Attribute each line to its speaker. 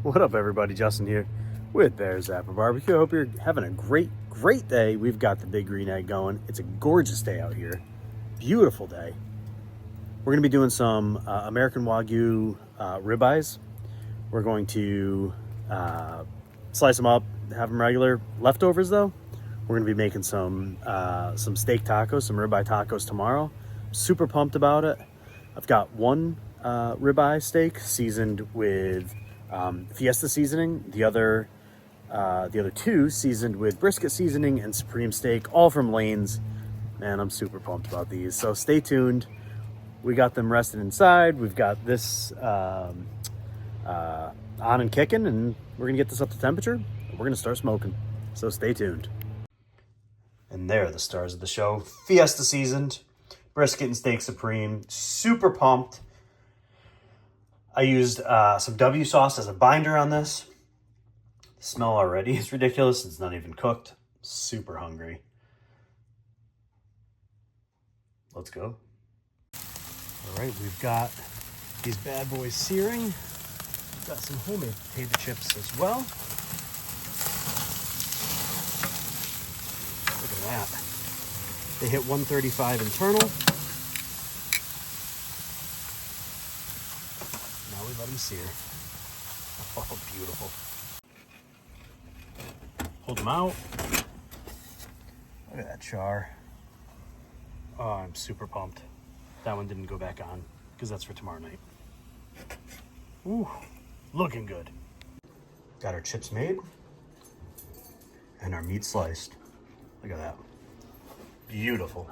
Speaker 1: What up, everybody? Justin here with Bear's Apple Barbecue. I hope you're having a great day. We've got the big green egg going. It's a gorgeous day out here. Beautiful day. We're going to be doing some American Wagyu ribeyes. We're going to slice them up, have them regular. Leftovers, though, we're going to be making some steak tacos, some ribeye tacos tomorrow. Super pumped about it. I've got one ribeye steak seasoned with Fiesta seasoning. The other two seasoned with brisket seasoning and supreme steak, all from Lane's. Man, I'm super pumped about these. So stay tuned. We got them resting inside. We've got this on and kicking, and we're gonna get this up to temperature. We're gonna start smoking. So stay tuned. And there are the stars of the show. Fiesta seasoned, brisket and steak supreme. Super pumped. I used some W sauce as a binder on this. The smell already is ridiculous. It's not even cooked. Super hungry. Let's go. All right, we've got these bad boys searing. We've got some homemade potato chips as well. Look at that. They hit 135 internal. Now we let them sear. Oh, beautiful. Hold them out. Look at that char. Oh, I'm super pumped. That one didn't go back on because that's for tomorrow night. Ooh, looking good. Got our chips made and our meat sliced. Look at that. Beautiful.